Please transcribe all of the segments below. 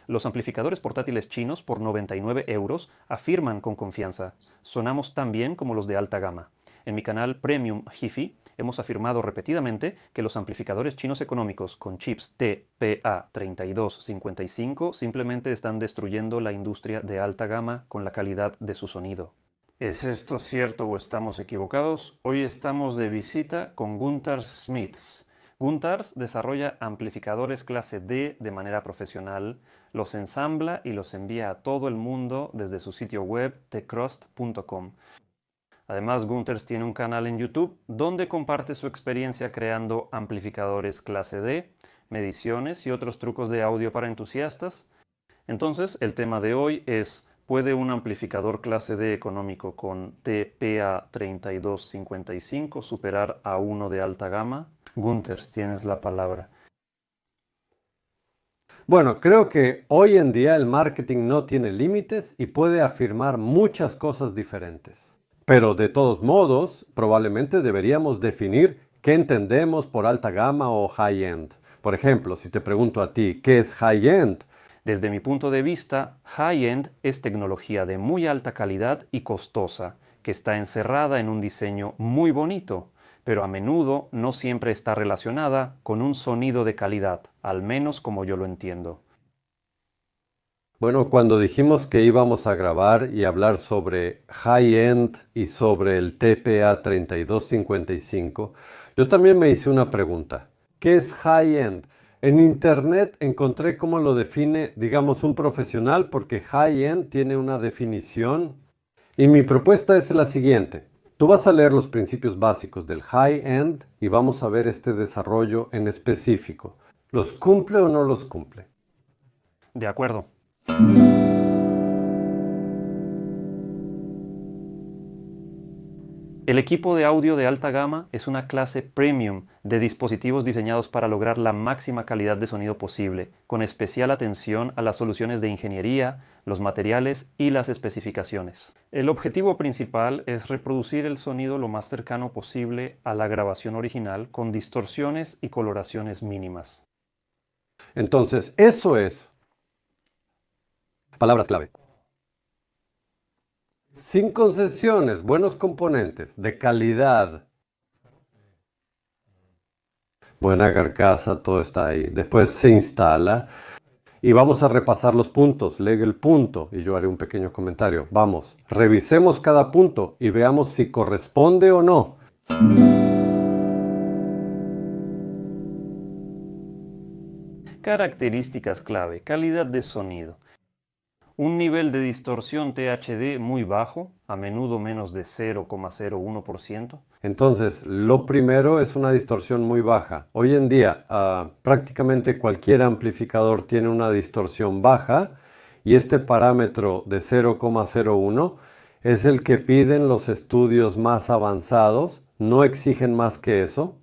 Los amplificadores portátiles chinos por 99 euros afirman con confianza: sonamos tan bien como los de alta gama. En mi canal Premium HiFi hemos afirmado repetidamente que los amplificadores chinos económicos con chips TPA3255 simplemente están destruyendo la industria de alta gama con la calidad de su sonido. ¿Es esto cierto o estamos equivocados? Hoy estamos de visita con Gunter Smits. Gunter desarrolla amplificadores clase D de manera profesional, los ensambla y los envía a todo el mundo desde su sitio web techrust.com. Además, Gunter tiene un canal en YouTube donde comparte su experiencia creando amplificadores clase D, mediciones y otros trucos de audio para entusiastas. Entonces, el tema de hoy es: ¿puede un amplificador clase D económico con TPA3255 superar a uno de alta gama? Gunter, tienes la palabra. Bueno, creo que hoy en día el marketing no tiene límites y puede afirmar muchas cosas diferentes. Pero de todos modos, probablemente deberíamos definir qué entendemos por alta gama o high-end. Por ejemplo, si te pregunto a ti, ¿qué es high-end? Desde mi punto de vista, high-end es tecnología de muy alta calidad y costosa, que está encerrada en un diseño muy bonito, pero a menudo no siempre está relacionada con un sonido de calidad, al menos como yo lo entiendo. Bueno, cuando dijimos que íbamos a grabar y hablar sobre high-end y sobre el TPA 3255, yo también me hice una pregunta. ¿Qué es high-end? En internet encontré cómo lo define, digamos, un profesional, porque high-end tiene una definición. Y mi propuesta es la siguiente. Tú vas a leer los principios básicos del high-end y vamos a ver este desarrollo en específico. ¿Los cumple o no los cumple? De acuerdo. El equipo de audio de alta gama es una clase premium de dispositivos diseñados para lograr la máxima calidad de sonido posible, con especial atención a las soluciones de ingeniería, los materiales y las especificaciones. El objetivo principal es reproducir el sonido lo más cercano posible a la grabación original con distorsiones y coloraciones mínimas. Entonces, eso es. Palabras clave. Sin concesiones, buenos componentes, de calidad. Buena carcasa, todo está ahí. Después se instala y vamos a repasar los puntos. Lee el punto y yo haré un pequeño comentario. Vamos, revisemos cada punto y veamos si corresponde o no. Características clave: calidad de sonido. Un nivel de distorsión THD muy bajo, a menudo menos de 0,01%. Entonces, lo primero es una distorsión muy baja. Hoy en día, prácticamente cualquier amplificador tiene una distorsión baja y este parámetro de 0,01 es el que piden los estudios más avanzados. No exigen más que eso.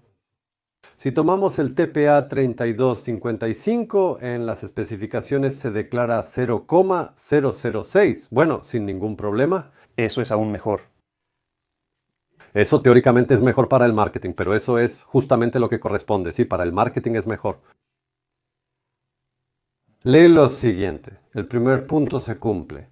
Si tomamos el TPA 3255, en las especificaciones se declara 0,006. Bueno, sin ningún problema. Eso es aún mejor. Eso teóricamente es mejor para el marketing, pero eso es justamente lo que corresponde. Sí, para el marketing es mejor. Lee lo siguiente. El primer punto se cumple.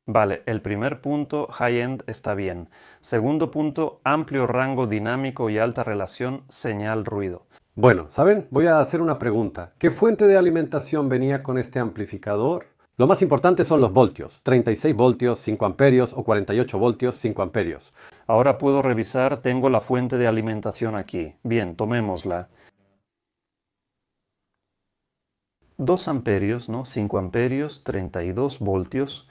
Vale, el primer punto, high-end, está bien. Segundo punto, amplio rango dinámico y alta relación señal-ruido. Bueno, ¿saben? Voy a hacer una pregunta. ¿Qué fuente de alimentación venía con este amplificador? Lo más importante son los voltios. 36 voltios, 5 amperios o 48 voltios, 5 amperios. Ahora puedo revisar, tengo la fuente de alimentación aquí. Bien, tomémosla. 2 amperios, ¿no? 5 amperios, 32 voltios.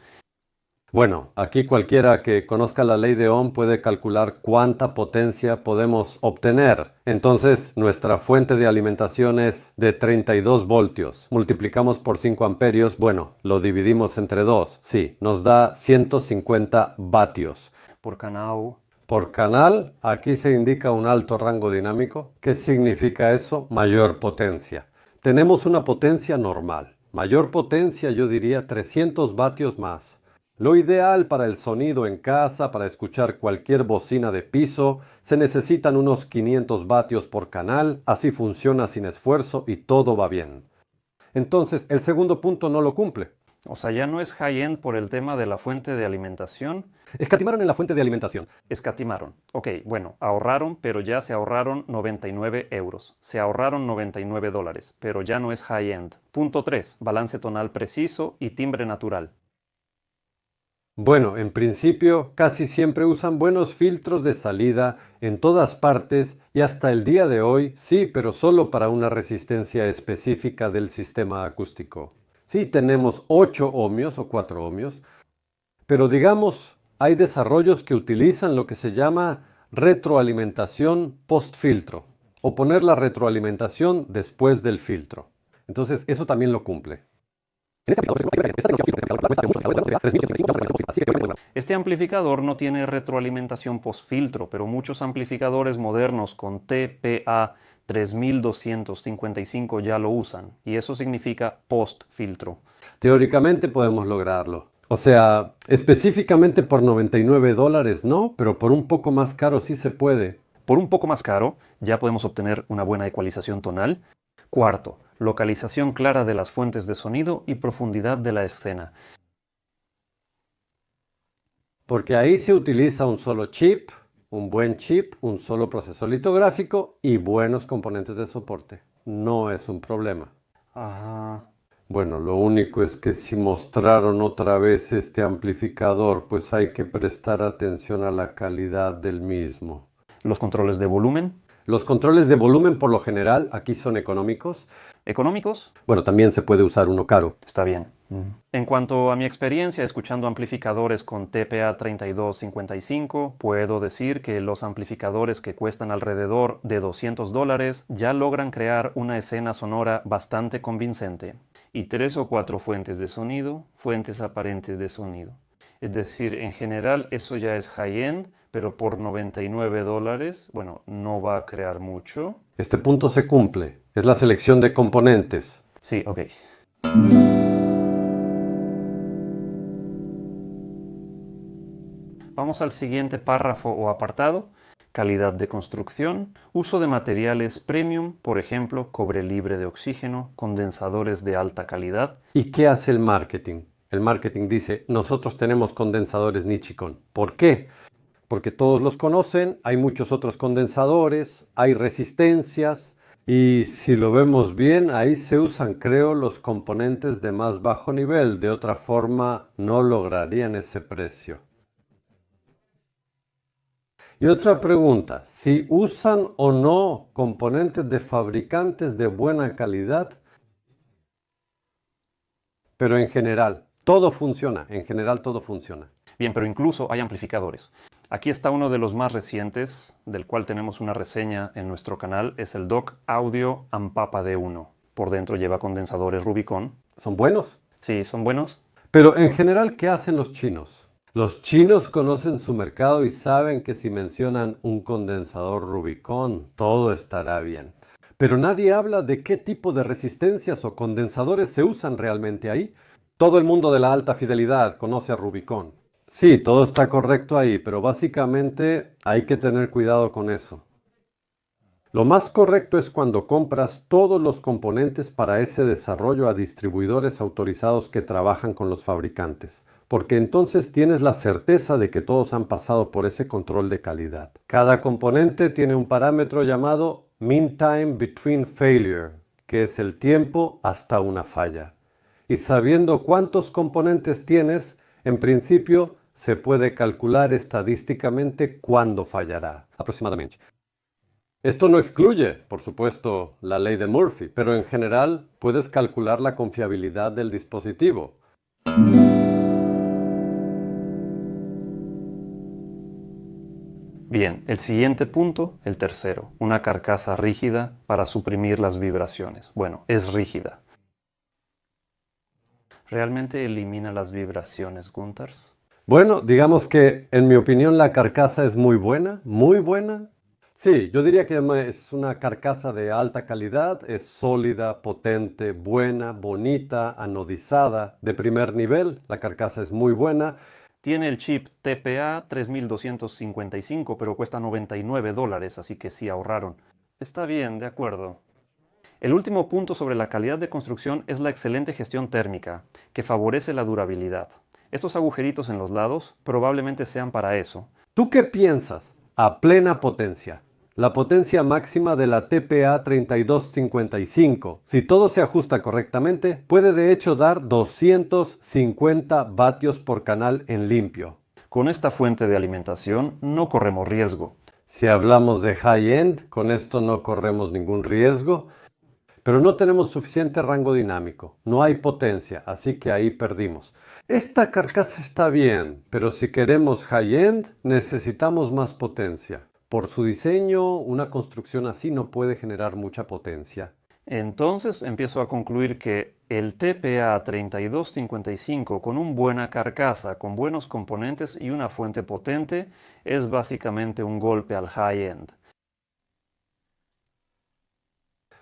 Bueno, aquí cualquiera que conozca la ley de Ohm puede calcular cuánta potencia podemos obtener. Entonces, nuestra fuente de alimentación es de 32 voltios. Multiplicamos por 5 amperios, bueno, lo dividimos entre 2. Sí, nos da 150 vatios. Por canal. Por canal, aquí se indica un alto rango dinámico. ¿Qué significa eso? Mayor potencia. Tenemos una potencia normal. Mayor potencia, yo diría 300 vatios más. Lo ideal para el sonido en casa, para escuchar cualquier bocina de piso, se necesitan unos 500 vatios por canal, así funciona sin esfuerzo y todo va bien. Entonces, el segundo punto no lo cumple. O sea, ya no es high-end por el tema de la fuente de alimentación. Escatimaron en la fuente de alimentación. Escatimaron. Ok, bueno, ahorraron, pero ya se ahorraron 99 euros. Se ahorraron 99 dólares, pero ya no es high-end. Punto 3. Balance tonal preciso y timbre natural. Bueno, en principio casi siempre usan buenos filtros de salida en todas partes y hasta el día de hoy sí, pero solo para una resistencia específica del sistema acústico. Sí tenemos 8 ohmios o 4 ohmios, pero digamos, hay desarrollos que utilizan lo que se llama retroalimentación post-filtro o poner la retroalimentación después del filtro. Entonces, eso también lo cumple. Este amplificador no tiene retroalimentación post-filtro, pero muchos amplificadores modernos con TPA 3255 ya lo usan, y eso significa post-filtro. Teóricamente podemos lograrlo. O sea, específicamente por 99 dólares no, pero por un poco más caro sí se puede. Por un poco más caro, ya podemos obtener una buena ecualización tonal. Cuarto, localización clara de las fuentes de sonido y profundidad de la escena. Porque ahí se utiliza un solo chip, un buen chip, un solo procesador litográfico y buenos componentes de soporte. No es un problema. Ajá. Bueno, lo único es que si mostraron otra vez este amplificador, pues hay que prestar atención a la calidad del mismo. Los controles de volumen. Los controles de volumen por lo general aquí son económicos. ¿Económicos? Bueno, también se puede usar uno caro. Está bien. En cuanto a mi experiencia escuchando amplificadores con TPA 3255, puedo decir que los amplificadores que cuestan alrededor de 200 dólares ya logran crear una escena sonora bastante convincente. Y 3 o 4 fuentes de sonido, fuentes aparentes de sonido. Es decir, en general eso ya es high-end, pero por 99 dólares, bueno, no va a crear mucho. Este punto se cumple. Es la selección de componentes. Sí, ok. Vamos al siguiente párrafo o apartado. Calidad de construcción, uso de materiales premium, por ejemplo, cobre libre de oxígeno, condensadores de alta calidad. ¿Y qué hace el marketing? El marketing dice, nosotros tenemos condensadores Nichicon. ¿Por qué? Porque todos los conocen, hay muchos otros condensadores, hay resistencias y si lo vemos bien, ahí se usan, creo, los componentes de más bajo nivel. De otra forma, no lograrían ese precio. Y otra pregunta, si usan o no componentes de fabricantes de buena calidad, pero en general, todo funciona, en general todo funciona. Bien, pero incluso hay amplificadores. Aquí está uno de los más recientes, del cual tenemos una reseña en nuestro canal, es el DOC Audio Ampapa D1. Por dentro lleva condensadores Rubicon. ¿Son buenos? Sí, son buenos. Pero en general, ¿qué hacen los chinos? Los chinos conocen su mercado y saben que si mencionan un condensador Rubicon, todo estará bien. Pero nadie habla de qué tipo de resistencias o condensadores se usan realmente ahí. Todo el mundo de la alta fidelidad conoce a Rubicon. Sí, todo está correcto ahí, pero básicamente hay que tener cuidado con eso. Lo más correcto es cuando compras todos los componentes para ese desarrollo a distribuidores autorizados que trabajan con los fabricantes, porque entonces tienes la certeza de que todos han pasado por ese control de calidad. Cada componente tiene un parámetro llamado Mean Time Between Failure, que es el tiempo hasta una falla. Y sabiendo cuántos componentes tienes, en principio se puede calcular estadísticamente cuándo fallará, aproximadamente. Esto no excluye, por supuesto, la ley de Murphy, pero en general puedes calcular la confiabilidad del dispositivo. Bien, el siguiente punto, el tercero, una carcasa rígida para suprimir las vibraciones. Bueno, es rígida. ¿Realmente elimina las vibraciones, Gunters? Bueno, digamos que en mi opinión la carcasa es muy buena, muy buena. Sí, yo diría que es una carcasa de alta calidad, es sólida, potente, buena, bonita, anodizada, de primer nivel. La carcasa es muy buena. Tiene el chip TPA 3255, pero cuesta 99 dólares, así que sí ahorraron. Está bien, de acuerdo. El último punto sobre la calidad de construcción es la excelente gestión térmica, que favorece la durabilidad. Estos agujeritos en los lados probablemente sean para eso. ¿Tú qué piensas? A plena potencia. La potencia máxima de la TPA 3255, si todo se ajusta correctamente, puede de hecho dar 250 vatios por canal en limpio. Con esta fuente de alimentación no corremos riesgo. Si hablamos de high-end, con esto no corremos ningún riesgo, pero no tenemos suficiente rango dinámico, no hay potencia, así que ahí perdimos. Esta carcasa está bien, pero si queremos high-end, necesitamos más potencia. Por su diseño, una construcción así no puede generar mucha potencia. Entonces empiezo a concluir que el TPA 3255 con una buena carcasa, con buenos componentes y una fuente potente es básicamente un golpe al high-end.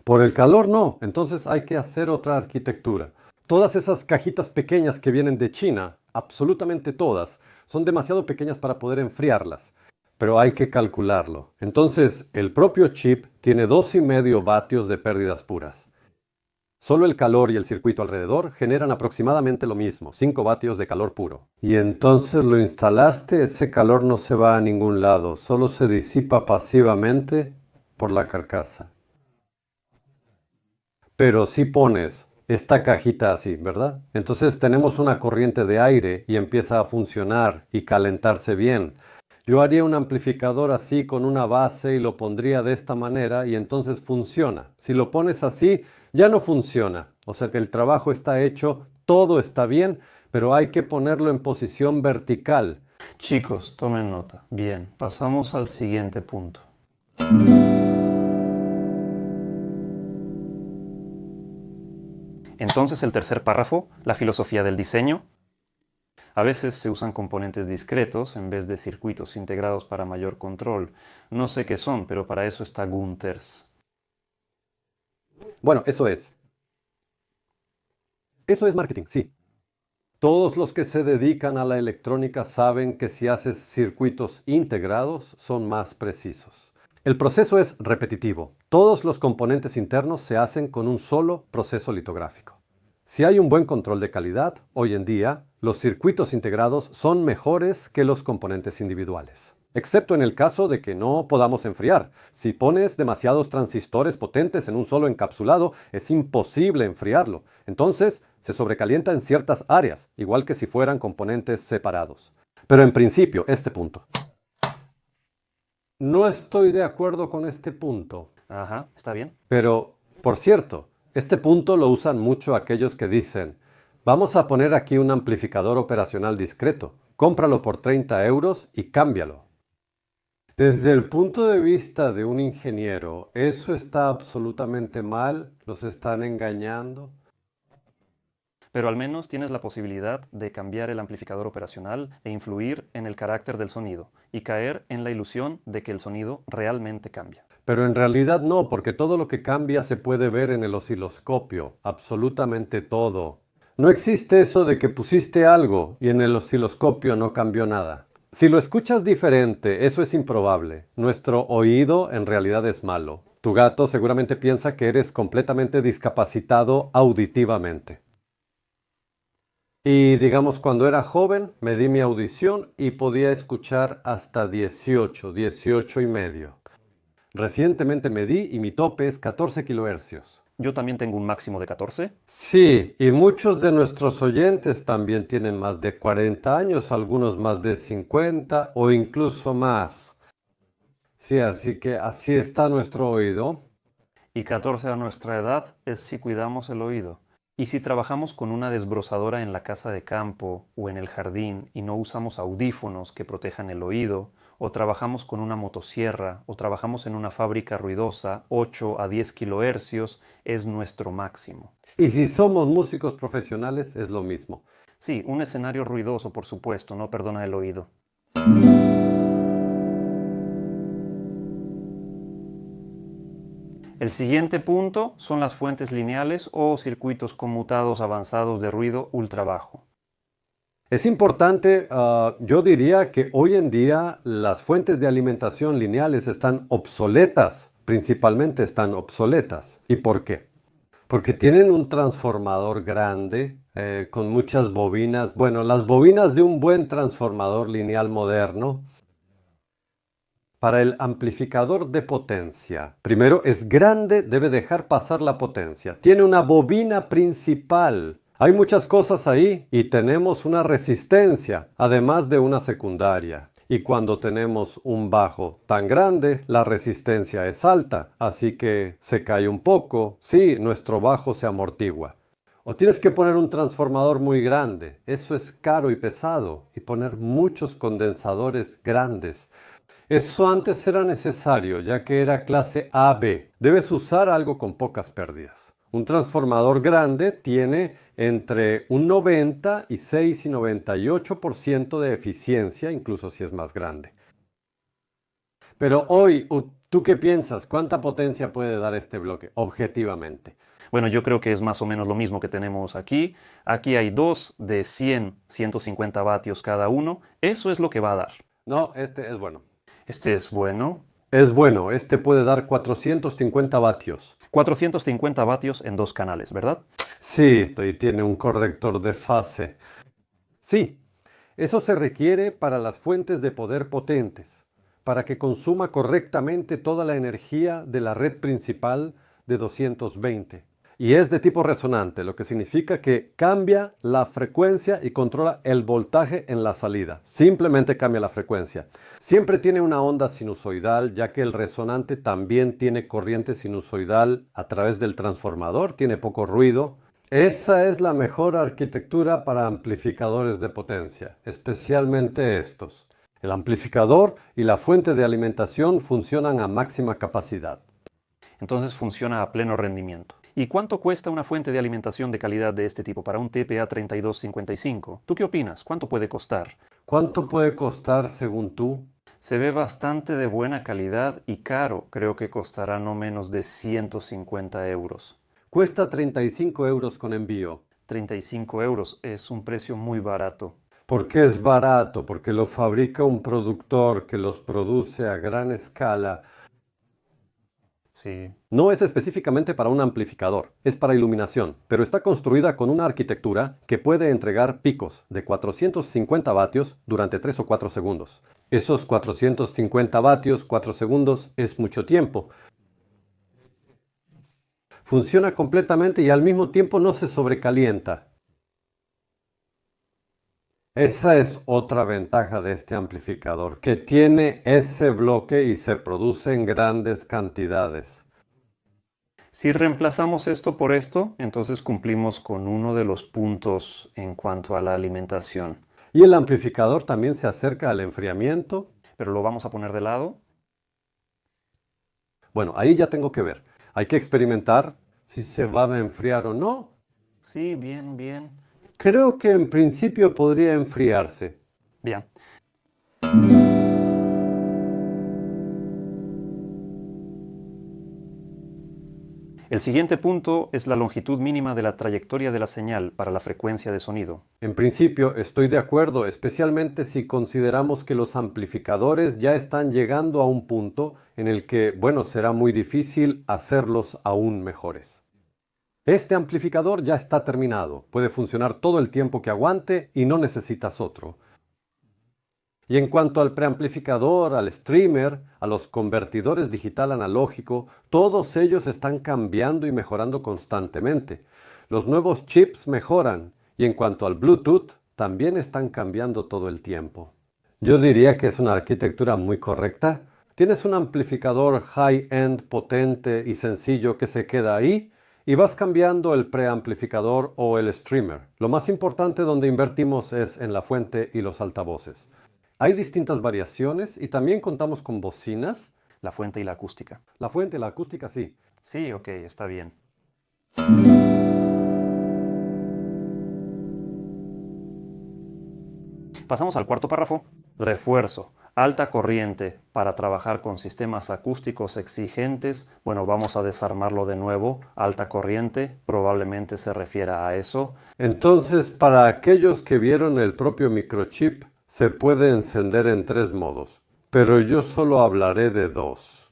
Por el calor no, entonces hay que hacer otra arquitectura. Todas esas cajitas pequeñas que vienen de China, absolutamente todas, son demasiado pequeñas para poder enfriarlas. Pero hay que calcularlo. Entonces, el propio chip tiene 2,5 vatios de pérdidas puras. Solo el calor y el circuito alrededor generan aproximadamente lo mismo, 5 vatios de calor puro. Y entonces lo instalaste, ese calor no se va a ningún lado, solo se disipa pasivamente por la carcasa. Pero si pones esta cajita así, ¿verdad? Entonces tenemos una corriente de aire y empieza a funcionar y calentarse bien. Yo haría un amplificador así con una base y lo pondría de esta manera y entonces funciona. Si lo pones así, ya no funciona. O sea que el trabajo está hecho, todo está bien, pero hay que ponerlo en posición vertical. Chicos, tomen nota. Bien, pasamos al siguiente punto. Entonces el tercer párrafo, la filosofía del diseño. A veces se usan componentes discretos en vez de circuitos integrados para mayor control. No sé qué son, pero para eso está Gunters. Bueno, eso es. Eso es marketing, sí. Todos los que se dedican a la electrónica saben que si haces circuitos integrados son más precisos. El proceso es repetitivo. Todos los componentes internos se hacen con un solo proceso litográfico. Si hay un buen control de calidad, hoy en día, los circuitos integrados son mejores que los componentes individuales. Excepto en el caso de que no podamos enfriar. Si pones demasiados transistores potentes en un solo encapsulado, es imposible enfriarlo. Entonces, se sobrecalienta en ciertas áreas, igual que si fueran componentes separados. Pero en principio, este punto. No estoy de acuerdo con este punto. Ajá, está bien. Pero, por cierto, este punto lo usan mucho aquellos que dicen, vamos a poner aquí un amplificador operacional discreto, cómpralo por 30 euros y cámbialo. Desde el punto de vista de un ingeniero, eso está absolutamente mal, los están engañando. Pero al menos tienes la posibilidad de cambiar el amplificador operacional e influir en el carácter del sonido y caer en la ilusión de que el sonido realmente cambia. Pero en realidad no, porque todo lo que cambia se puede ver en el osciloscopio, absolutamente todo. No existe eso de que pusiste algo y en el osciloscopio no cambió nada. Si lo escuchas diferente, eso es improbable. Nuestro oído en realidad es malo. Tu gato seguramente piensa que eres completamente discapacitado auditivamente. Y digamos, cuando era joven, medí mi audición y podía escuchar hasta 18 y medio. Recientemente medí y mi tope es 14 kilohercios. Yo también tengo un máximo de 14. Sí, y muchos de nuestros oyentes también tienen más de 40 años, algunos más de 50 o incluso más. Sí, así que así está nuestro oído. Y 14 a nuestra edad es si cuidamos el oído. Y si trabajamos con una desbrozadora en la casa de campo o en el jardín y no usamos audífonos que protejan el oído, o trabajamos con una motosierra, o trabajamos en una fábrica ruidosa, 8 a 10 kilohercios es nuestro máximo. Y si somos músicos profesionales, es lo mismo. Sí, un escenario ruidoso, por supuesto, no perdona el oído. El siguiente punto son las fuentes lineales o circuitos conmutados avanzados de ruido ultra bajo. Es importante, yo diría que hoy en día las fuentes de alimentación lineales están obsoletas, principalmente están obsoletas. ¿Y por qué? Porque tienen un transformador grande con muchas bobinas. Bueno, las bobinas de un buen transformador lineal moderno. Para el amplificador de potencia, primero es grande, debe dejar pasar la potencia. Tiene una bobina principal. Hay muchas cosas ahí y tenemos una resistencia, además de una secundaria. Y cuando tenemos un bajo tan grande, la resistencia es alta, así que se cae un poco. Sí, nuestro bajo se amortigua. O tienes que poner un transformador muy grande, eso es caro y pesado, y poner muchos condensadores grandes. Eso antes era necesario, ya que era clase AB. Debes usar algo con pocas pérdidas. Un transformador grande tiene entre un 96 y 98% de eficiencia, incluso si es más grande. Pero hoy, ¿tú qué piensas? ¿Cuánta potencia puede dar este bloque, objetivamente? Bueno, yo creo que es más o menos lo mismo que tenemos aquí. Aquí hay dos de 100, 150 vatios cada uno. Eso es lo que va a dar. No, este es bueno. Este es bueno. Es bueno, este puede dar 450 vatios. 450 vatios en dos canales, ¿verdad? Sí, y tiene un corrector de fase. Sí, eso se requiere para las fuentes de poder potentes, para que consuma correctamente toda la energía de la red principal de 220. Y es de tipo resonante, lo que significa que cambia la frecuencia y controla el voltaje en la salida. Simplemente cambia la frecuencia. Siempre tiene una onda sinusoidal, ya que el resonante también tiene corriente sinusoidal a través del transformador, tiene poco ruido. Esa es la mejor arquitectura para amplificadores de potencia, especialmente estos. El amplificador y la fuente de alimentación funcionan a máxima capacidad. Entonces funciona a pleno rendimiento. ¿Y cuánto cuesta una fuente de alimentación de calidad de este tipo para un TPA 3255? ¿Tú qué opinas? ¿Cuánto puede costar? ¿Cuánto puede costar según tú? Se ve bastante de buena calidad y caro. Creo que costará no menos de 150 euros. Cuesta 35 euros con envío. 35 euros es un precio muy barato. ¿Por qué es barato? Porque lo fabrica un productor que los produce a gran escala. Sí. No es específicamente para un amplificador, es para iluminación, pero está construida con una arquitectura que puede entregar picos de 450 vatios durante 3 o 4 segundos. Esos 450 vatios, 4 segundos, es mucho tiempo. Funciona completamente y al mismo tiempo no se sobrecalienta. Esa es otra ventaja de este amplificador, que tiene ese bloque y se produce en grandes cantidades. Si reemplazamos esto por esto, entonces cumplimos con uno de los puntos en cuanto a la alimentación. Y el amplificador también se acerca al enfriamiento. Pero lo vamos a poner de lado. Bueno, ahí ya tengo que ver. Hay que experimentar si se va a enfriar o no. Sí, bien, bien. Creo que en principio podría enfriarse. Bien. El siguiente punto es la longitud mínima de la trayectoria de la señal para la frecuencia de sonido. En principio estoy de acuerdo, especialmente si consideramos que los amplificadores ya están llegando a un punto en el que, bueno, será muy difícil hacerlos aún mejores. Este amplificador ya está terminado, puede funcionar todo el tiempo que aguante y no necesitas otro. Y en cuanto al preamplificador, al streamer, a los convertidores digital analógico, todos ellos están cambiando y mejorando constantemente. Los nuevos chips mejoran y en cuanto al Bluetooth, también están cambiando todo el tiempo. Yo diría que es una arquitectura muy correcta. Tienes un amplificador high-end potente y sencillo que se queda ahí y vas cambiando el preamplificador o el streamer. Lo más importante donde invertimos es en la fuente y los altavoces. Hay distintas variaciones y también contamos con bocinas. La fuente y la acústica. La fuente y la acústica sí. Sí, ok, está bien. Pasamos al cuarto párrafo. Refuerzo. Alta corriente para trabajar con sistemas acústicos exigentes. Bueno, vamos a desarmarlo de nuevo. Alta corriente, probablemente se refiera a eso. Entonces, para aquellos que vieron el propio microchip, se puede encender en 3 modos, pero yo solo hablaré de 2.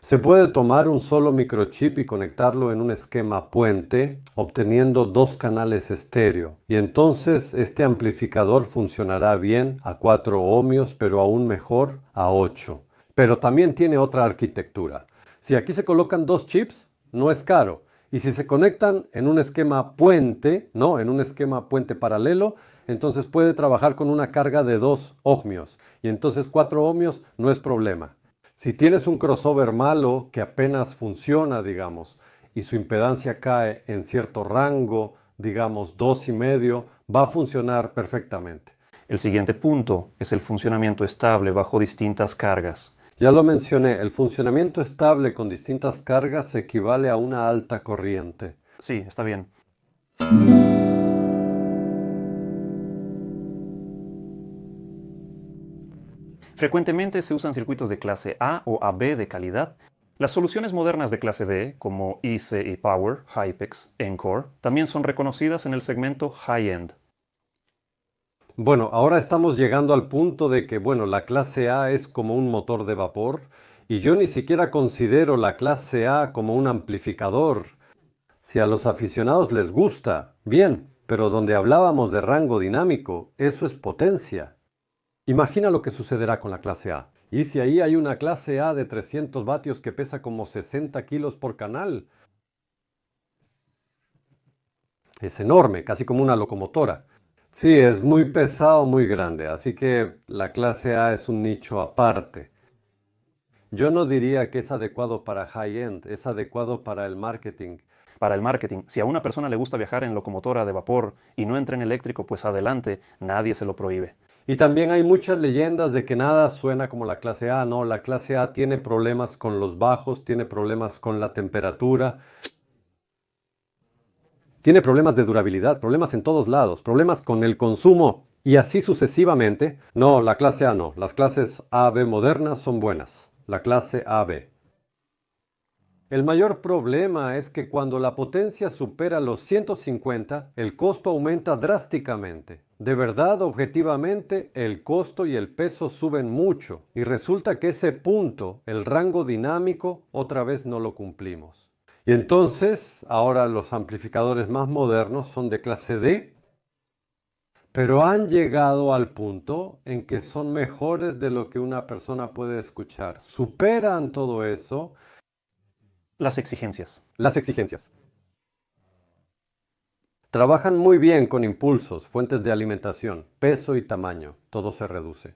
Se puede tomar un solo microchip y conectarlo en un esquema puente, obteniendo dos canales estéreo. Y entonces este amplificador funcionará bien a 4 ohmios, pero aún mejor a 8. Pero también tiene otra arquitectura. Si aquí se colocan dos chips, no es caro. Y si se conectan en un esquema puente, no, en un esquema puente paralelo, entonces puede trabajar con una carga de 2 ohmios. Y entonces 4 ohmios no es problema. Si tienes un crossover malo que apenas funciona, digamos, y su impedancia cae en cierto rango, digamos 2,5, va a funcionar perfectamente. El siguiente punto es el funcionamiento estable bajo distintas cargas. Ya lo mencioné, el funcionamiento estable con distintas cargas equivale a una alta corriente. Sí, está bien. Frecuentemente se usan circuitos de clase A o AB de calidad. Las soluciones modernas de clase D, como ICE Power, Hypex, Encore, también son reconocidas en el segmento High-End. Bueno, ahora estamos llegando al punto de que, bueno, la clase A es como un motor de vapor y yo ni siquiera considero la clase A como un amplificador. Si a los aficionados les gusta, bien, pero donde hablábamos de rango dinámico, eso es potencia. Imagina lo que sucederá con la clase A. Y si ahí hay una clase A de 300 vatios que pesa como 60 kilos por canal. Es enorme, casi como una locomotora. Sí, es muy pesado, muy grande, así que la clase A es un nicho aparte. Yo no diría que es adecuado para high-end, es adecuado para el marketing. Para el marketing, si a una persona le gusta viajar en locomotora de vapor y no en tren eléctrico, pues adelante, nadie se lo prohíbe. Y también hay muchas leyendas de que nada suena como la clase A. No, la clase A tiene problemas con los bajos, tiene problemas con la temperatura, tiene problemas de durabilidad, problemas en todos lados, problemas con el consumo y así sucesivamente. No, la clase A no. Las clases AB modernas son buenas. La clase AB. El mayor problema es que cuando la potencia supera los 150, el costo aumenta drásticamente. De verdad, objetivamente, el costo y el peso suben mucho y resulta que ese punto, el rango dinámico, otra vez no lo cumplimos. Y entonces, ahora los amplificadores más modernos son de clase D, pero han llegado al punto en que son mejores de lo que una persona puede escuchar. Superan todo eso. Las exigencias. Las exigencias. Trabajan muy bien con impulsos, fuentes de alimentación, peso y tamaño. Todo se reduce.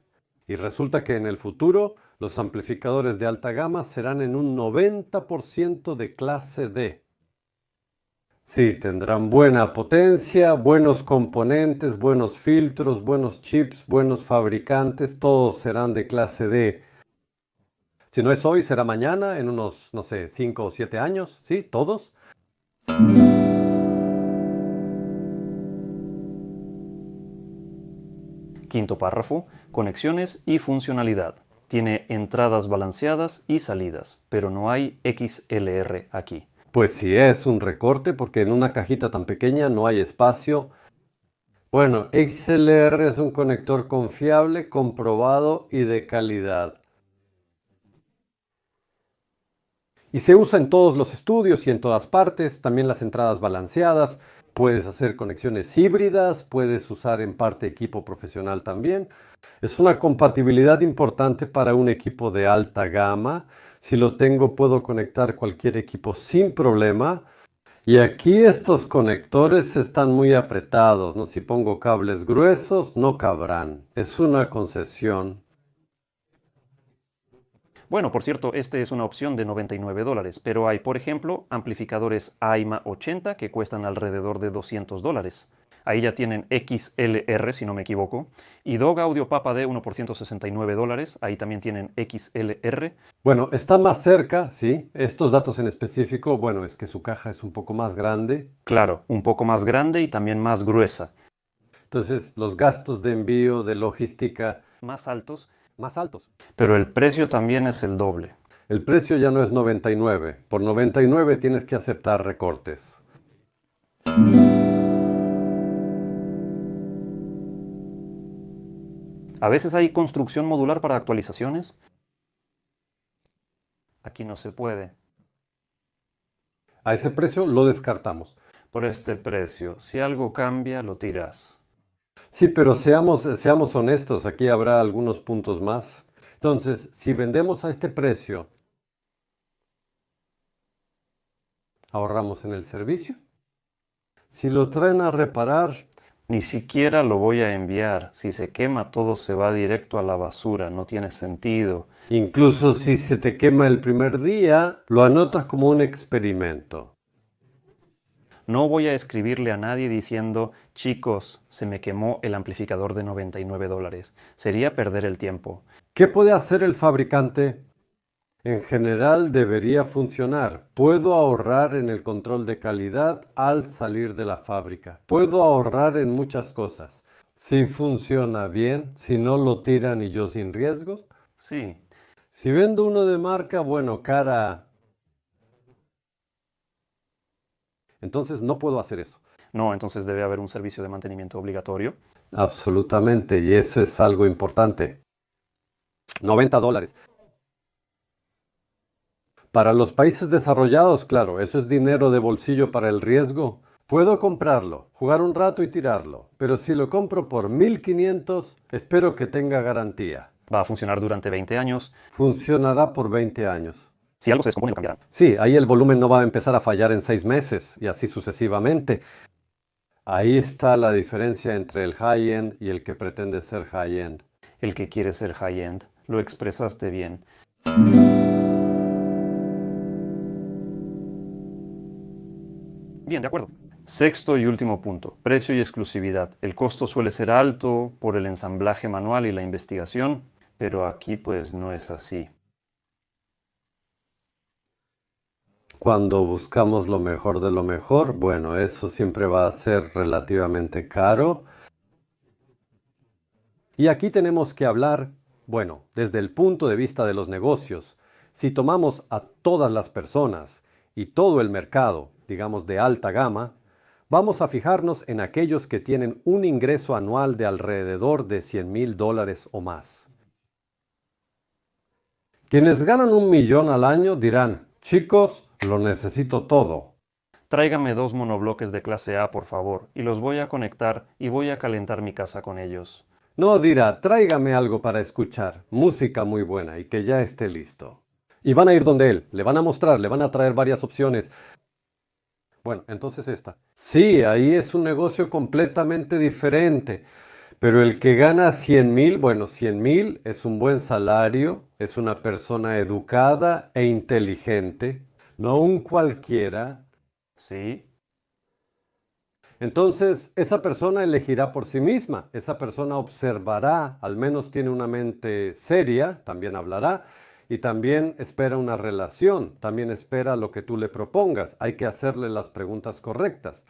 Y resulta que en el futuro los amplificadores de alta gama serán en un 90% de clase D. Sí, tendrán buena potencia, buenos componentes, buenos filtros, buenos chips, buenos fabricantes, todos serán de clase D. Si no es hoy, será mañana, en unos, no sé, 5 o 7 años, ¿sí? Todos. Quinto párrafo, conexiones y funcionalidad. Tiene entradas balanceadas y salidas, pero no hay XLR aquí. Pues sí es un recorte porque en una cajita tan pequeña no hay espacio. Bueno, XLR es un conector confiable, comprobado y de calidad. Y se usa en todos los estudios y en todas partes, también las entradas balanceadas. Puedes hacer conexiones híbridas, puedes usar en parte equipo profesional también. Es una compatibilidad importante para un equipo de alta gama. Si lo tengo, puedo conectar cualquier equipo sin problema. Y aquí estos conectores están muy apretados, ¿no? Si pongo cables gruesos, no cabrán. Es una concesión. Bueno, por cierto, este es una opción de $99, pero hay, por ejemplo, amplificadores AIMA 80 que cuestan alrededor de $200. Ahí ya tienen XLR, si no me equivoco, y Dog Audio Papa D1 por $169, ahí también tienen XLR. Bueno, está más cerca, sí. Estos datos en específico, bueno, es que su caja es un poco más grande. Claro, un poco más grande y también más gruesa. Entonces, los gastos de envío, de logística, Más altos, más altos. pero el precio también es el doble. El precio ya no es 99. Por 99 tienes que aceptar recortes. A veces hay construcción modular para actualizaciones. Aquí no se puede. A ese precio lo descartamos. Por este precio, si algo cambia, lo tiras. Sí, pero seamos honestos, aquí habrá algunos puntos más. Entonces, si vendemos a este precio, ahorramos en el servicio. Si lo traen a reparar, Ni siquiera lo voy a enviar. Si se quema, todo se va directo a la basura. No tiene sentido. incluso si se te quema el primer día, lo anotas como un experimento. No voy a escribirle a nadie diciendo, chicos, se me quemó el amplificador de $99. Sería perder el tiempo. ¿Qué puede hacer el fabricante? En general debería funcionar. Puedo ahorrar en el control de calidad al salir de la fábrica. Puedo ahorrar en muchas cosas. Si funciona bien, si no lo tiran y yo sin riesgos. Sí, Si vendo uno de marca, bueno, cara. Entonces no puedo hacer eso. no, entonces debe haber un servicio de mantenimiento obligatorio. Absolutamente, y eso es algo importante. $90. Para los países desarrollados, claro, eso es dinero de bolsillo para el riesgo. Puedo comprarlo, jugar un rato y tirarlo, pero si lo compro por 1.500, espero que tenga garantía. Va a funcionar durante 20 años. Funcionará por 20 años. Si algo se descompone, lo cambiarán. Sí, ahí el volumen no va a empezar a fallar en 6 meses y así sucesivamente. Ahí está la diferencia entre el high-end y el que pretende ser high-end. El que quiere ser high-end. Lo expresaste bien. Bien, de acuerdo. Sexto y último punto, precio y exclusividad. El costo suele ser alto por el ensamblaje manual y la investigación, pero aquí pues no es así. Cuando buscamos lo mejor de lo mejor, bueno, eso siempre va a ser relativamente caro. Y aquí tenemos que hablar, bueno, desde el punto de vista de los negocios. Si tomamos a todas las personas y todo el mercado, digamos de alta gama, vamos a fijarnos en aquellos que tienen un ingreso anual de alrededor de $100,000 o más. Quienes ganan 1 millón al año dirán, chicos, lo necesito todo. Tráigame 2 monobloques de clase A, por favor, y los voy a conectar y voy a calentar mi casa con ellos. No dirá, tráigame algo para escuchar, música muy buena y que ya esté listo. Y van a ir donde él, le van a mostrar, le van a traer varias opciones. Bueno, entonces esta. Sí, ahí es un negocio completamente diferente. Pero el que gana 100,000, bueno, 100,000 es un buen salario, es una persona educada e inteligente, no un cualquiera. ¿Sí? Entonces, esa persona elegirá por sí misma, esa persona observará, al menos tiene una mente seria, también hablará, y también espera una relación, también espera lo que tú le propongas. Hay que hacerle las preguntas correctas.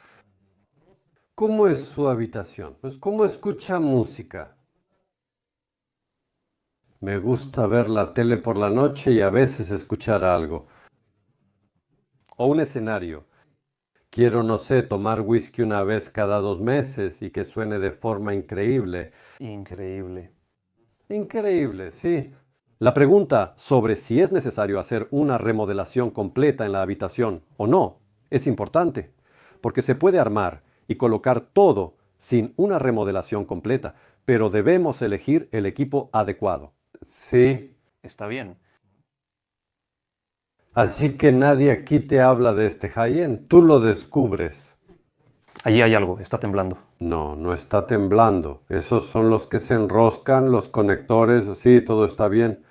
¿Cómo es su habitación? Pues, ¿cómo escucha música? Me gusta ver la tele por la noche y a veces escuchar algo. O un escenario. Quiero, no sé, tomar whisky una vez cada 2 meses y que suene de forma increíble. Increíble. Increíble, sí. La pregunta sobre si es necesario hacer una remodelación completa en la habitación o no es importante, porque se puede armar y colocar todo sin una remodelación completa, pero debemos elegir el equipo adecuado. Sí. Está bien. Así que nadie aquí te habla de este high-end, tú lo descubres. Allí hay algo, está temblando. No, no está temblando. Esos son los que se enroscan, los conectores, sí, todo está bien.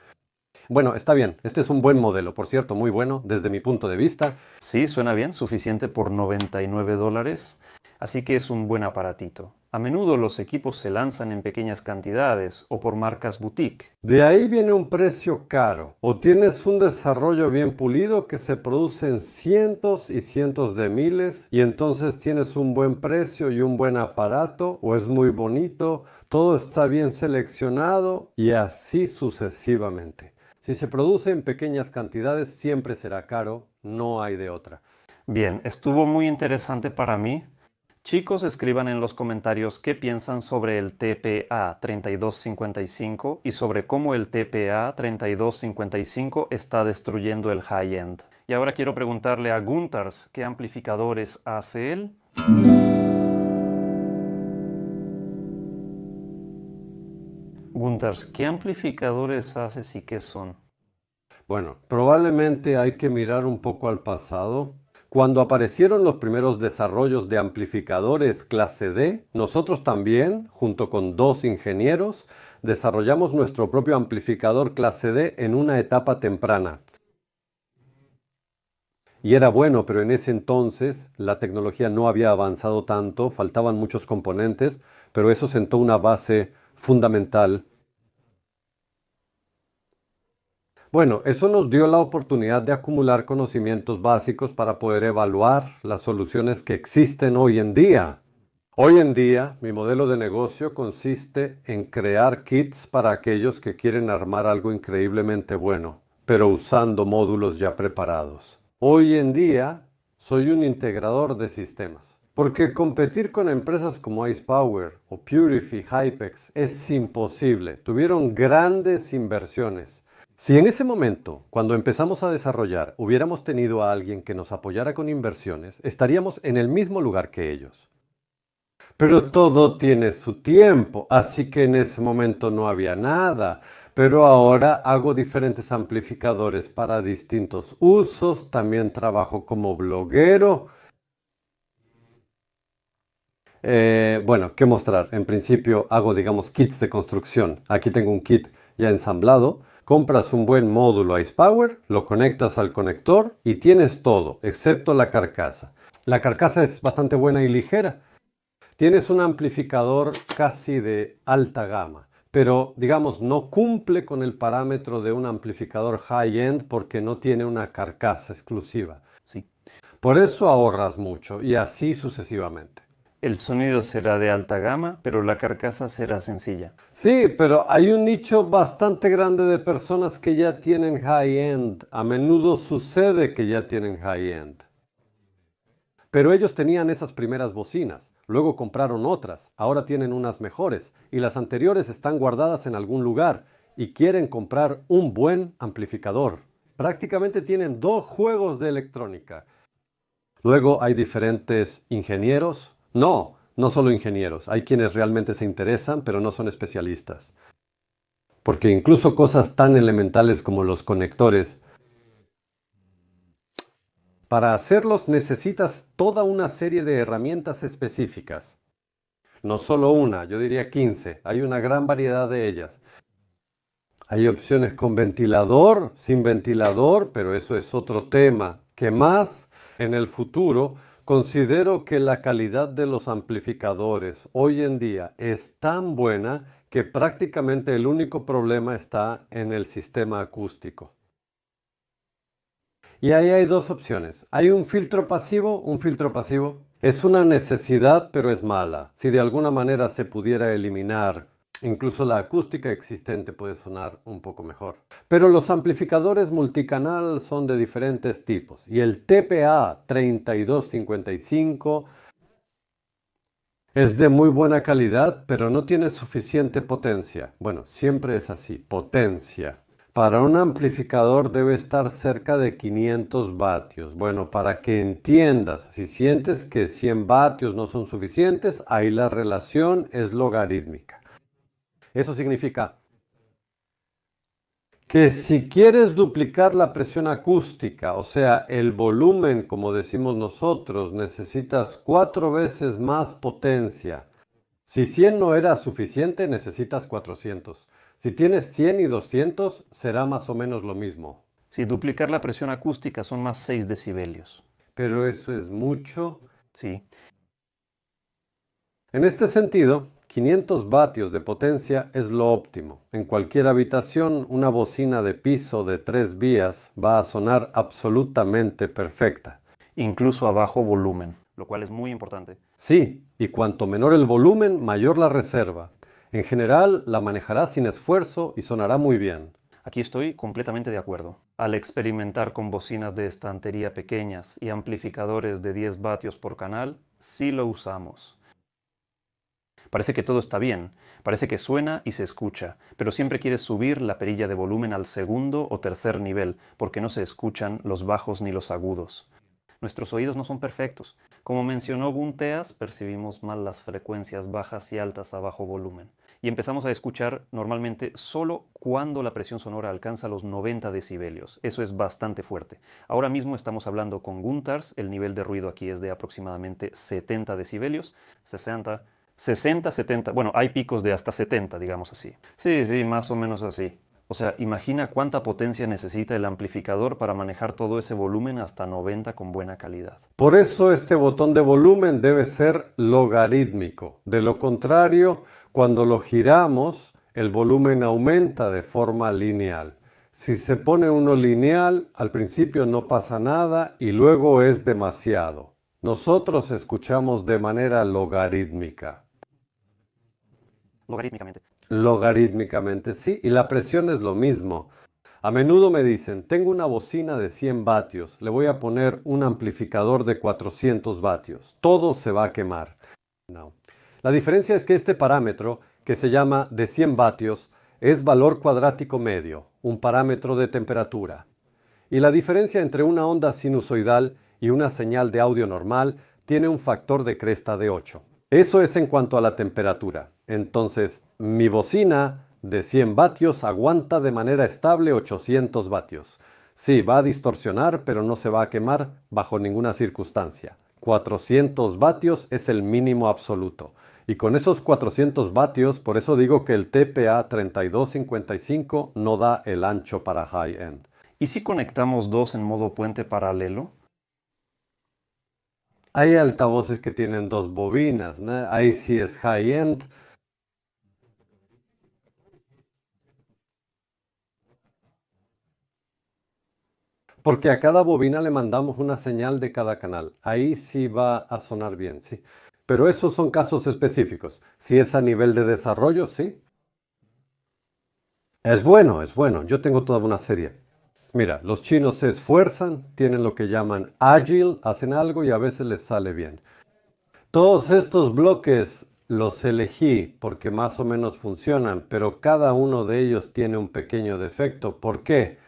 Bueno, está bien, este es un buen modelo, por cierto, muy bueno desde mi punto de vista. Sí, suena bien, suficiente por $99. Así que es un buen aparatito. A menudo los equipos se lanzan en pequeñas cantidades o por marcas boutique. De ahí viene un precio caro. O tienes un desarrollo bien pulido que se produce en cientos y cientos de miles y entonces tienes un buen precio y un buen aparato, o es muy bonito, todo está bien seleccionado y así sucesivamente. Si se produce en pequeñas cantidades siempre será caro, no hay de otra. Bien, estuvo muy interesante para mí. Chicos, escriban en los comentarios qué piensan sobre el TPA 3255 y sobre cómo el TPA 3255 está destruyendo el high-end. Y ahora quiero preguntarle a Gunters, ¿qué amplificadores hace él? Gunters, ¿qué amplificadores haces y qué son? Bueno, probablemente hay que mirar un poco al pasado. Cuando aparecieron los primeros desarrollos de amplificadores clase D, nosotros también, junto con dos ingenieros, desarrollamos nuestro propio amplificador clase D en una etapa temprana. Y era bueno, pero en ese entonces la tecnología no había avanzado tanto, faltaban muchos componentes, pero eso sentó una base fundamental. Bueno, eso nos dio la oportunidad de acumular conocimientos básicos para poder evaluar las soluciones que existen hoy en día. Hoy en día, mi modelo de negocio consiste en crear kits para aquellos que quieren armar algo increíblemente bueno, pero usando módulos ya preparados. Hoy en día, soy un integrador de sistemas, porque competir con empresas como Ice Power o Purify Hypex es imposible. Tuvieron grandes inversiones. Si en ese momento, cuando empezamos a desarrollar, hubiéramos tenido a alguien que nos apoyara con inversiones, estaríamos en el mismo lugar que ellos. Pero todo tiene su tiempo, así que en ese momento no había nada. Pero ahora hago diferentes amplificadores para distintos usos, también trabajo como bloguero. Bueno, ¿qué mostrar? En principio hago, digamos, kits de construcción. Aquí tengo un kit ya ensamblado. Compras un buen módulo Ice Power, lo conectas al conector y tienes todo, excepto la carcasa. La carcasa es bastante buena y ligera. Tienes un amplificador casi de alta gama, pero digamos no cumple con el parámetro de un amplificador high-end porque no tiene una carcasa exclusiva. Sí. Por eso ahorras mucho y así sucesivamente. El sonido será de alta gama, pero la carcasa será sencilla. Sí, pero hay un nicho bastante grande de personas que ya tienen high-end. A menudo sucede que ya tienen high-end. Pero ellos tenían esas primeras bocinas, luego compraron otras, ahora tienen unas mejores, y las anteriores están guardadas en algún lugar, y quieren comprar un buen amplificador. Prácticamente tienen dos juegos de electrónica. Luego hay diferentes ingenieros. No solo ingenieros, hay quienes realmente se interesan, pero no son especialistas. Porque incluso cosas tan elementales como los conectores, para hacerlos necesitas toda una serie de herramientas específicas. No solo una, yo diría 15. Hay una gran variedad de ellas. Hay opciones con ventilador, sin ventilador, pero eso es otro tema. ¿Qué más? En el futuro, considero que la calidad de los amplificadores hoy en día es tan buena que prácticamente el único problema está en el sistema acústico. Y ahí hay dos opciones. Hay un filtro pasivo. Un filtro pasivo es una necesidad, pero es mala. Si de alguna manera se pudiera eliminar, incluso la acústica existente puede sonar un poco mejor. Pero los amplificadores multicanal son de diferentes tipos. Y el TPA 3255 es de muy buena calidad, pero no tiene suficiente potencia. Bueno, siempre es así, potencia. Para un amplificador debe estar cerca de 500 vatios. Bueno, para que entiendas, si sientes que 100 vatios no son suficientes, ahí la relación es logarítmica. Eso significa que si quieres duplicar la presión acústica, o sea, el volumen, como decimos nosotros, necesitas 4 veces más potencia. Si 100 no era suficiente, necesitas 400. Si tienes 100 y 200, será más o menos lo mismo. Si duplicar la presión acústica son más 6 decibelios. Pero eso es mucho. Sí. En este sentido, 500 vatios de potencia es lo óptimo. En cualquier habitación, una bocina de piso de 3 vías va a sonar absolutamente perfecta. Incluso a bajo volumen, lo cual es muy importante. Sí, y cuanto menor el volumen, mayor la reserva. En general, la manejarás sin esfuerzo y sonará muy bien. Aquí estoy completamente de acuerdo. Al experimentar con bocinas de estantería pequeñas y amplificadores de 10 vatios por canal, Sí lo usamos. Parece que todo está bien, parece que suena y se escucha, pero siempre quieres subir la perilla de volumen al segundo o tercer nivel, porque no se escuchan los bajos ni los agudos. Nuestros oídos no son perfectos. Como mencionó Gunteas, percibimos mal las frecuencias bajas y altas a bajo volumen. Y empezamos a escuchar normalmente solo cuando la presión sonora alcanza los 90 decibelios. Eso es bastante fuerte. Ahora mismo estamos hablando con Guntars, el nivel de ruido aquí es de aproximadamente 70 decibelios, 60, 60, 70, bueno, hay picos de hasta 70, digamos así. Sí, sí, más o menos así. O sea, imagina cuánta potencia necesita el amplificador para manejar todo ese volumen hasta 90 con buena calidad. Por eso este botón de volumen debe ser logarítmico. De lo contrario, cuando lo giramos, el volumen aumenta de forma lineal. Si se pone uno lineal, al principio no pasa nada y luego es demasiado. Nosotros escuchamos de manera logarítmica. Logarítmicamente. Logarítmicamente, sí, y la presión es lo mismo. A menudo me dicen, tengo una bocina de 100 vatios, le voy a poner un amplificador de 400 vatios, todo se va a quemar. No. La diferencia es que este parámetro, que se llama de 100 vatios, es valor cuadrático medio, un parámetro de temperatura. Y la diferencia entre una onda sinusoidal y una señal de audio normal tiene un factor de cresta de 8. Eso es en cuanto a la temperatura. Entonces, mi bocina de 100 vatios aguanta de manera estable 800 vatios. Sí, va a distorsionar, pero no se va a quemar bajo ninguna circunstancia. 400 vatios es el mínimo absoluto. Y con esos 400 vatios, por eso digo que el TPA 3255 no da el ancho para high-end. ¿Y si conectamos dos en modo puente paralelo? Hay altavoces que tienen dos bobinas, ¿no? Ahí sí es high-end. Porque a cada bobina le mandamos una señal de cada canal. Ahí sí va a sonar bien, sí. Pero esos son casos específicos. Si es a nivel de desarrollo, sí. Es bueno, es bueno. Yo tengo toda una serie. Mira, los chinos se esfuerzan, tienen lo que llaman agile, hacen algo y a veces les sale bien. Todos estos bloques los elegí porque más o menos funcionan, pero cada uno de ellos tiene un pequeño defecto. ¿Por qué?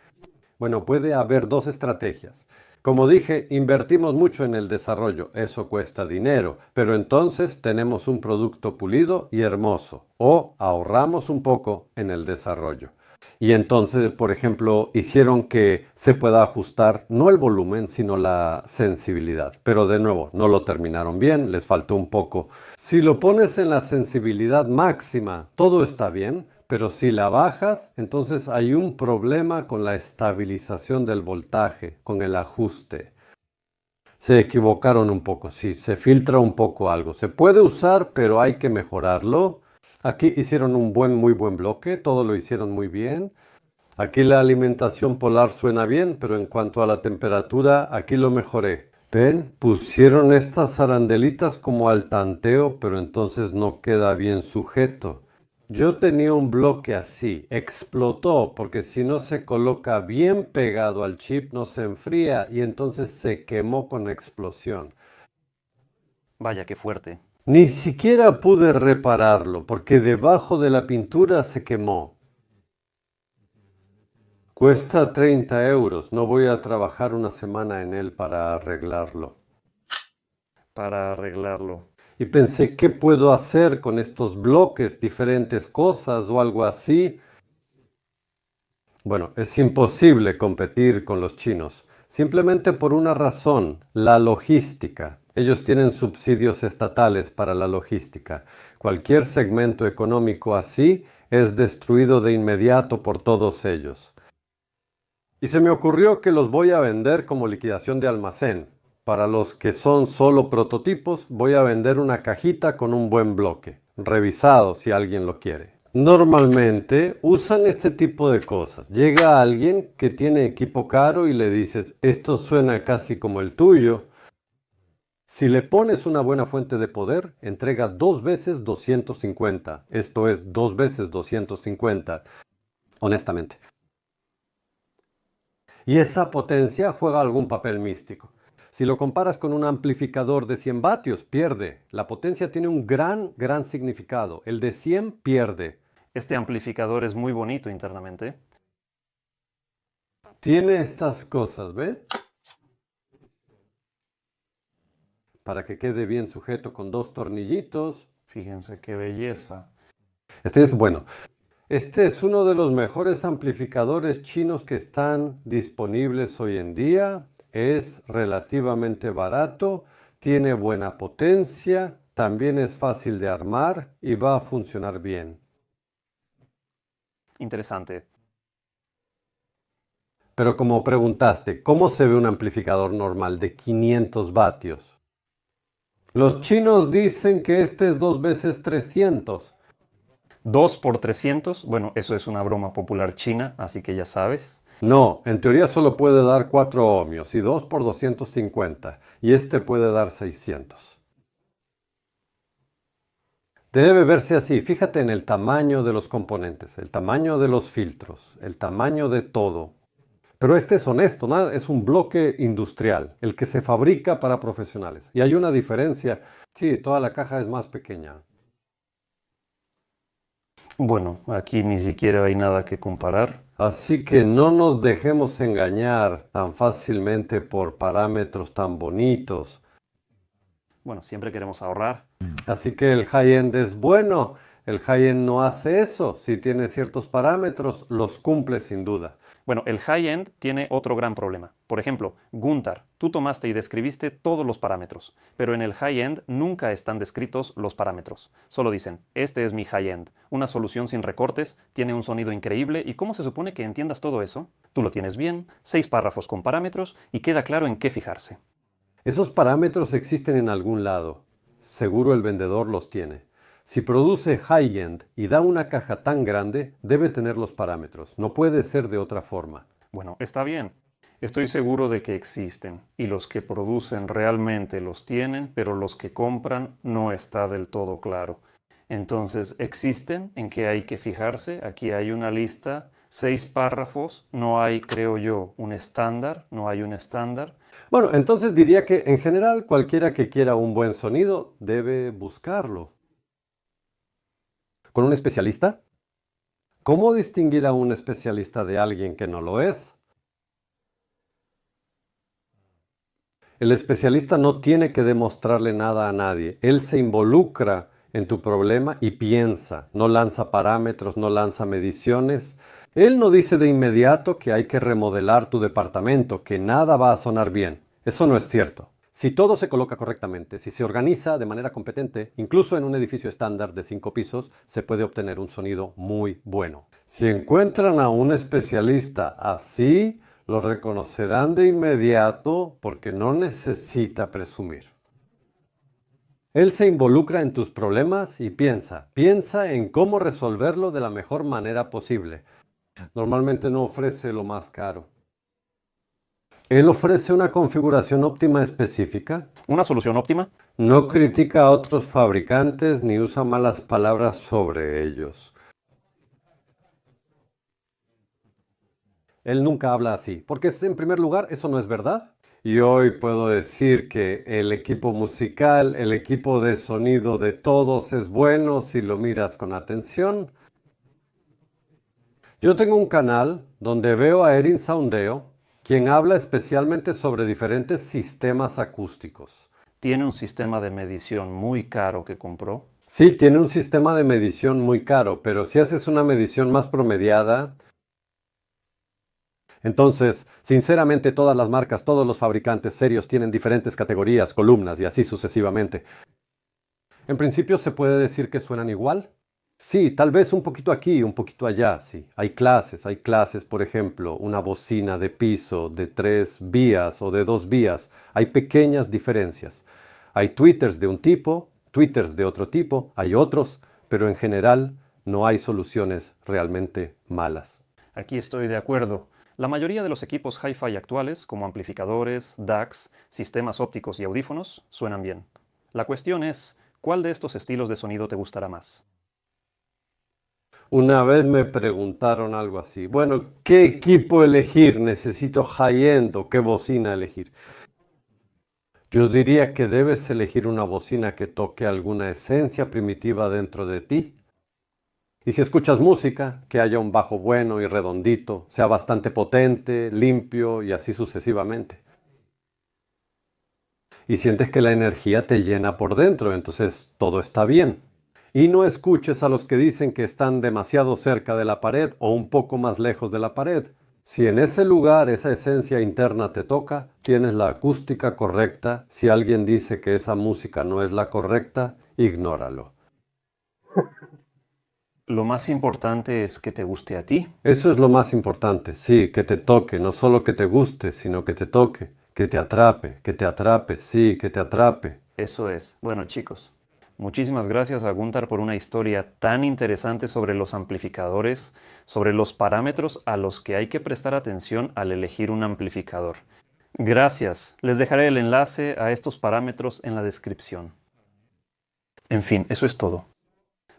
Bueno, puede haber dos estrategias. Como dije, invertimos mucho en el desarrollo, eso cuesta dinero, pero entonces tenemos un producto pulido y hermoso, o ahorramos un poco en el desarrollo. Y entonces, por ejemplo, hicieron que se pueda ajustar no el volumen, sino la sensibilidad. Pero de nuevo, no lo terminaron bien, les faltó un poco. Si lo pones en la sensibilidad máxima, todo está bien, pero si la bajas, entonces hay un problema con la estabilización del voltaje, con el ajuste. Se equivocaron un poco, sí, se filtra un poco algo. Se puede usar, pero hay que mejorarlo. Aquí hicieron un muy buen bloque, todo lo hicieron muy bien. Aquí la alimentación polar suena bien, pero en cuanto a la temperatura, aquí lo mejoré. ¿Ven? Pusieron estas arandelitas como al tanteo, pero entonces no queda bien sujeto. Yo tenía un bloque así, explotó, porque si no se coloca bien pegado al chip no se enfría y entonces se quemó con explosión. Vaya, qué fuerte. Ni siquiera pude repararlo, porque debajo de la pintura se quemó. Cuesta 30 euros, no voy a trabajar una semana en él para arreglarlo. Para arreglarlo. Y pensé, ¿qué puedo hacer con estos bloques? Diferentes cosas o algo así. Bueno, es imposible competir con los chinos, simplemente por una razón, la logística. Ellos tienen subsidios estatales para la logística. Cualquier segmento económico así es destruido de inmediato por todos ellos. Y se me ocurrió que los voy a vender como liquidación de almacén. Para los que son solo prototipos, voy a vender una cajita con un buen bloque, revisado si alguien lo quiere. Normalmente usan este tipo de cosas. Llega alguien que tiene equipo caro y le dices, esto suena casi como el tuyo. Si le pones una buena fuente de poder, entrega 2 veces 250. Esto es 2 veces 250, honestamente. Y esa potencia juega algún papel místico. Si lo comparas con un amplificador de 100 vatios, pierde. La potencia tiene un gran significado. El de 100 pierde. Este amplificador es muy bonito internamente. Tiene estas cosas, ¿ve? Para que quede bien sujeto con 2 tornillitos. Fíjense qué belleza. Este es bueno. Este es uno de los mejores amplificadores chinos que están disponibles hoy en día. Es relativamente barato, tiene buena potencia, también es fácil de armar y va a funcionar bien. Interesante. Pero como preguntaste, ¿cómo se ve un amplificador normal de 500 vatios? Los chinos dicen que este es 2 veces 300. 2 por 300, bueno, eso es una broma popular china, así que ya sabes. No, en teoría solo puede dar 4 ohmios y 2 por 250, y este puede dar 600. Debe verse así, fíjate en el tamaño de los componentes, el tamaño de los filtros, el tamaño de todo. Pero este es honesto, ¿no? Es un bloque industrial, el que se fabrica para profesionales. Y hay una diferencia, sí, toda la caja es más pequeña. Bueno, aquí ni siquiera hay nada que comparar. Así que no nos dejemos engañar tan fácilmente por parámetros tan bonitos. Bueno, siempre queremos ahorrar. Así que el high-end es bueno. El high-end no hace eso. Si tiene ciertos parámetros, los cumple sin duda. Bueno, el high-end tiene otro gran problema. Por ejemplo, Guntar, tú tomaste y describiste todos los parámetros, pero en el high-end nunca están descritos los parámetros. Solo dicen, este es mi high-end, una solución sin recortes, tiene un sonido increíble, ¿y cómo se supone que entiendas todo eso? Tú lo tienes bien, 6 párrafos con parámetros y queda claro en qué fijarse. Esos parámetros existen en algún lado. Seguro el vendedor los tiene. Si produce high-end y da una caja tan grande, debe tener los parámetros. No puede ser de otra forma. Bueno, está bien. Estoy seguro de que existen, y los que producen realmente los tienen, pero los que compran no está del todo claro. Entonces, ¿existen? ¿En qué hay que fijarse? Aquí hay una lista, 6 párrafos, no hay, creo yo, un estándar, no hay un estándar. Bueno, entonces diría que en general cualquiera que quiera un buen sonido debe buscarlo. ¿Con un especialista? ¿Cómo distinguir a un especialista de alguien que no lo es? El especialista no tiene que demostrarle nada a nadie. Él se involucra en tu problema y piensa. No lanza parámetros, no lanza mediciones. Él no dice de inmediato que hay que remodelar tu departamento, que nada va a sonar bien. Eso no es cierto. Si todo se coloca correctamente, si se organiza de manera competente, incluso en un edificio estándar de 5 pisos, se puede obtener un sonido muy bueno. Si encuentran a un especialista así, lo reconocerán de inmediato porque no necesita presumir. Él se involucra en tus problemas y piensa en cómo resolverlo de la mejor manera posible. Normalmente no ofrece lo más caro. Él ofrece una configuración óptima específica. ¿Una solución óptima? No critica a otros fabricantes ni usa malas palabras sobre ellos. Él nunca habla así, porque en primer lugar eso no es verdad. Y hoy puedo decir que el equipo musical, el equipo de sonido de todos es bueno si lo miras con atención. Yo tengo un canal donde veo a Erin Soundeo, quien habla especialmente sobre diferentes sistemas acústicos. Tiene un sistema de medición muy caro que compró. Sí, tiene un sistema de medición muy caro, pero si haces una medición más promediada, entonces, sinceramente, todas las marcas, todos los fabricantes serios tienen diferentes categorías, columnas y así sucesivamente. En principio se puede decir que suenan igual. Sí, tal vez un poquito aquí, un poquito allá, sí. Hay clases, por ejemplo, una bocina de piso de 3 vías o de 2 vías. Hay pequeñas diferencias. Hay tweeters de un tipo, tweeters de otro tipo, hay otros, pero en general no hay soluciones realmente malas. Aquí estoy de acuerdo. La mayoría de los equipos hi-fi actuales, como amplificadores, DACs, sistemas ópticos y audífonos, suenan bien. La cuestión es, ¿cuál de estos estilos de sonido te gustará más? Una vez me preguntaron algo así. Bueno, ¿qué equipo elegir? ¿Necesito high-end o qué bocina elegir? Yo diría que debes elegir una bocina que toque alguna esencia primitiva dentro de ti. Y si escuchas música, que haya un bajo bueno y redondito, sea bastante potente, limpio y así sucesivamente. Y sientes que la energía te llena por dentro, entonces todo está bien. Y no escuches a los que dicen que están demasiado cerca de la pared o un poco más lejos de la pared. Si en ese lugar esa esencia interna te toca, tienes la acústica correcta. Si alguien dice que esa música no es la correcta, ignóralo. Lo más importante es que te guste a ti. Eso es lo más importante, sí, que te toque, no solo que te guste, sino que te toque, que te atrape, sí, que te atrape. Eso es. Bueno, chicos, muchísimas gracias a Guntar por una historia tan interesante sobre los amplificadores, sobre los parámetros a los que hay que prestar atención al elegir un amplificador. Gracias. Les dejaré el enlace a estos parámetros en la descripción. En fin, eso es todo.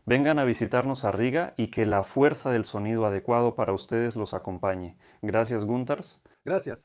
Vengan a visitarnos a Riga y que la fuerza del sonido adecuado para ustedes los acompañe. Gracias, Guntars. Gracias.